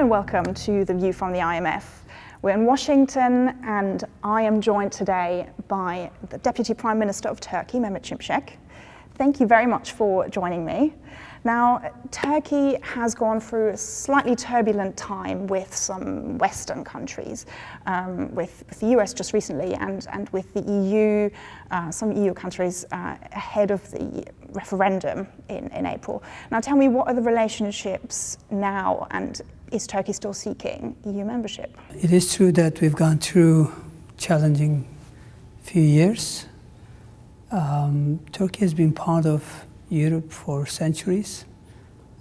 and welcome to The View from the IMF. We're in Washington and I am joined today by the Deputy Prime Minister of Turkey, Mehmet Şimşek. Thank you very much for joining me. Now, Turkey has gone through a slightly turbulent time with some Western countries, with the US just recently and with the EU, some EU countries ahead of the referendum in April. Now tell me, what are the relationships now, and is Turkey still seeking EU membership? It is true that we've gone through challenging few years. Turkey has been part of Europe for centuries,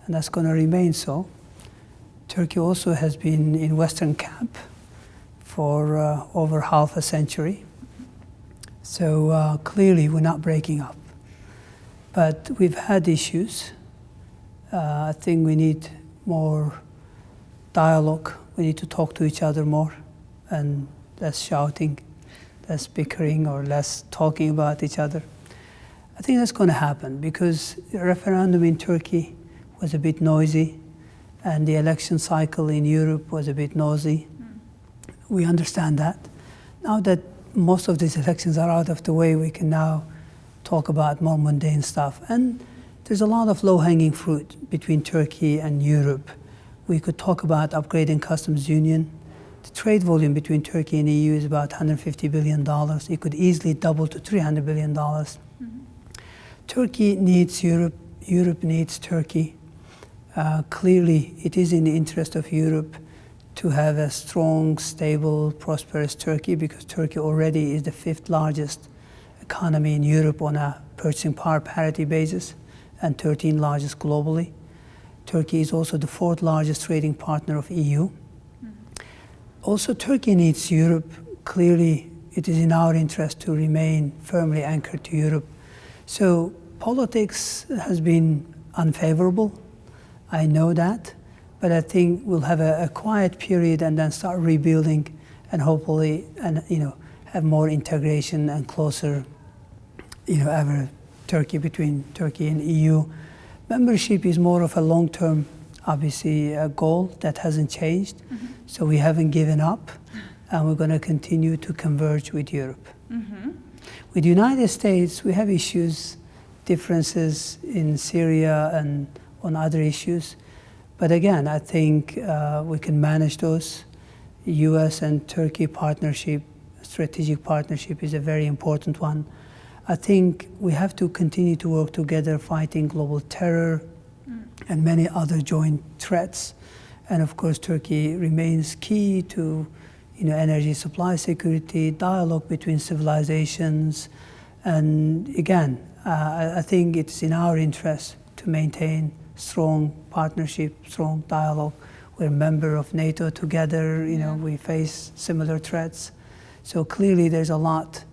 and that's going to remain so. Turkey also has been in Western camp for over half a century. So clearly we're not breaking up. But we've had issues. I think we need more dialogue. We need to talk to each other more, and less shouting, less bickering, or less talking about each other. I think that's going to happen because the referendum in Turkey was a bit noisy, and the election cycle in Europe was a bit noisy. We understand that. Now that most of these elections are out of the way, we can now talk about more mundane stuff. And there's a lot of low-hanging fruit between Turkey and Europe. We could talk about upgrading customs union. The trade volume between Turkey and the EU is about $150 billion. It could easily double to $300 billion. Turkey needs Europe, Europe needs Turkey. Clearly, it is in the interest of Europe to have a strong, stable, prosperous Turkey, because Turkey already is the 5th largest economy in Europe on a purchasing power parity basis, and 13th largest globally. Turkey is also the 4th largest trading partner of EU. Also, Turkey needs Europe. Clearly, it is in our interest to remain firmly anchored to Europe. So politics has been unfavorable. I know that, but I think we'll have a quiet period and then start rebuilding, and hopefully, have more integration and closer, ever between Turkey and EU. Membership is more of a long-term, obviously, goal that hasn't changed. So we haven't given up, and we're going to continue to converge with Europe. With the United States, we have issues, differences in Syria and on other issues. But again, I think we can manage those. The US and Turkey partnership, strategic partnership, is a very important one. I think we have to continue to work together fighting global terror and many other joint threats. And of course, Turkey remains key to energy supply security, dialogue between civilizations. And again, I think it's in our interest to maintain strong partnership, strong dialogue. We're a member of NATO together, we face similar threats. So clearly there's a lot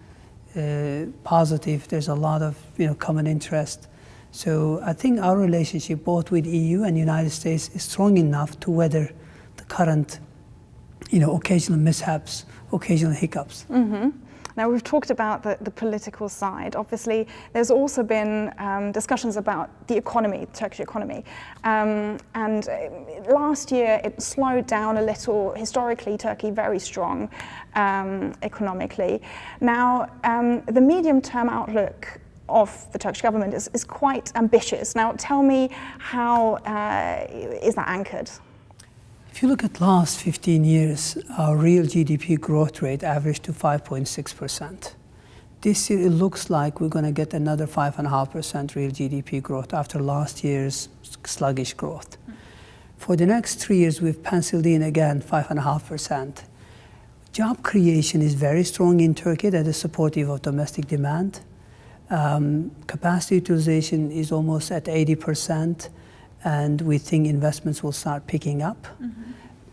positive, there's a lot of common interest. So I think our relationship both with EU and United States is strong enough to weather the current occasional mishaps, occasional hiccups. Now, we've talked about the political side. Obviously, there's also been discussions about the economy, the Turkish economy. And last year, it slowed down a little. Historically, Turkey very strong economically. Now, the medium-term outlook of the Turkish government is quite ambitious. Now, tell me, how is that anchored? If you look at the last 15 years, our real GDP growth rate averaged to 5.6%. This year, it looks like we're going to get another 5.5% real GDP growth after last year's sluggish growth. For the next 3 years, we've penciled in again 5.5%. Job creation is very strong in Turkey. That is supportive of domestic demand. Capacity utilization is almost at 80%. And we think investments will start picking up.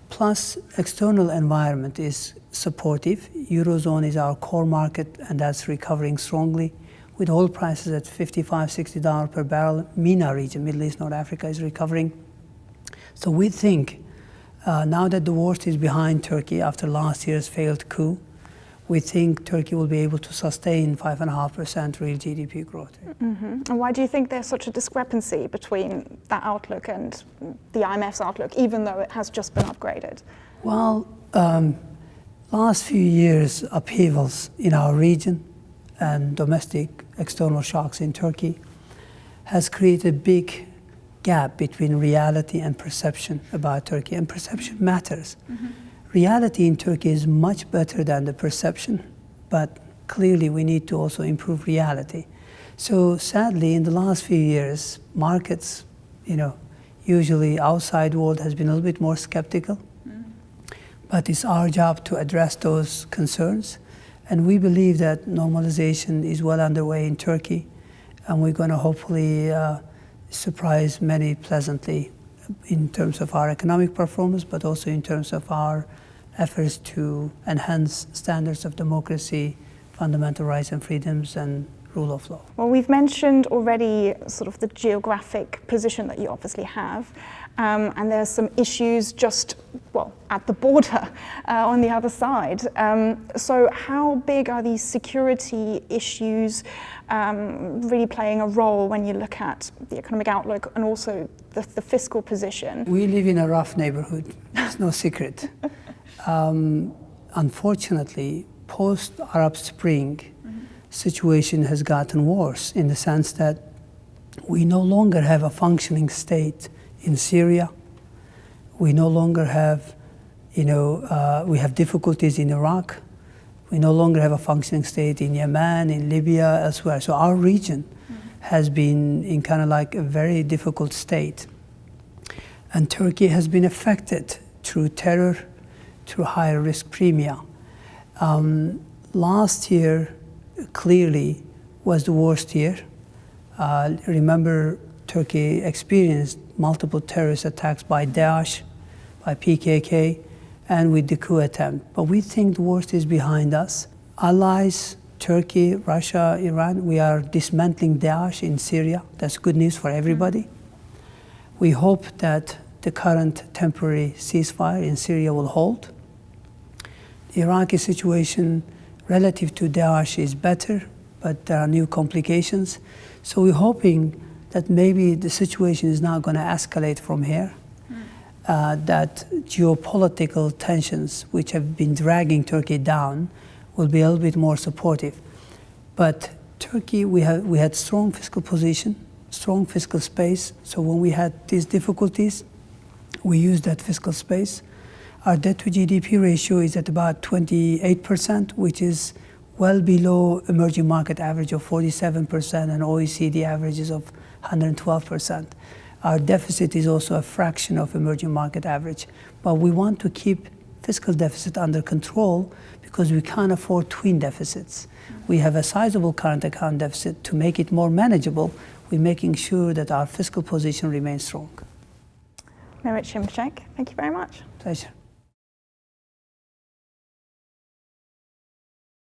Plus, external environment is supportive. Eurozone is our core market, and that's recovering strongly. With oil prices at $55, $60 per barrel, MENA region, Middle East, North Africa, is recovering. So we think now that the worst is behind Turkey after last year's failed coup, we think Turkey will be able to sustain 5.5% real GDP growth. And why do you think there's such a discrepancy between that outlook and the IMF's outlook, even though it has just been upgraded? Well, last few years upheavals in our region and domestic external shocks in Turkey has created a big gap between reality and perception about Turkey, and perception matters. Reality in Turkey is much better than the perception, but clearly we need to also improve reality. So sadly, in the last few years, markets, usually outside world has been a little bit more skeptical, but it's our job to address those concerns. And we believe that normalization is well underway in Turkey, and we're going to hopefully surprise many pleasantly in terms of our economic performance, but also in terms of our efforts to enhance standards of democracy, fundamental rights and freedoms, and rule of law. Well, we've mentioned already sort of the geographic position that you obviously have, and there's some issues just, at the border on the other side. So how big are these security issues really playing a role when you look at the economic outlook and also the fiscal position? We live in a rough neighborhood, it's no secret. Unfortunately, post-Arab Spring, situation has gotten worse in the sense that we no longer have a functioning state in Syria. We no longer have, we have difficulties in Iraq. We no longer have a functioning state in Yemen, in Libya, elsewhere. So our region has been in kind of like a very difficult state. And Turkey has been affected through terror, through higher risk premia. Last year, clearly, was the worst year. Remember, Turkey experienced multiple terrorist attacks by Daesh, by PKK, and with the coup attempt. But we think the worst is behind us. Allies, Turkey, Russia, Iran, we are dismantling Daesh in Syria. That's good news for everybody. We hope that the current temporary ceasefire in Syria will hold. The Iraqi situation relative to Daesh is better, but there are new complications. So we're hoping that maybe the situation is not going to escalate from here, that geopolitical tensions, which have been dragging Turkey down, will be a little bit more supportive. But Turkey, we had strong fiscal position, strong fiscal space. So when we had these difficulties, we used that fiscal space. Our debt to GDP ratio is at about 28%, which is well below emerging market average of 47% and OECD averages of 112%. Our deficit is also a fraction of emerging market average. But we want to keep fiscal deficit under control because we can't afford twin deficits. We have a sizable current account deficit. To make it more manageable, we're making sure that our fiscal position remains strong. Mehmet Şimşek, thank you very much. Pleasure.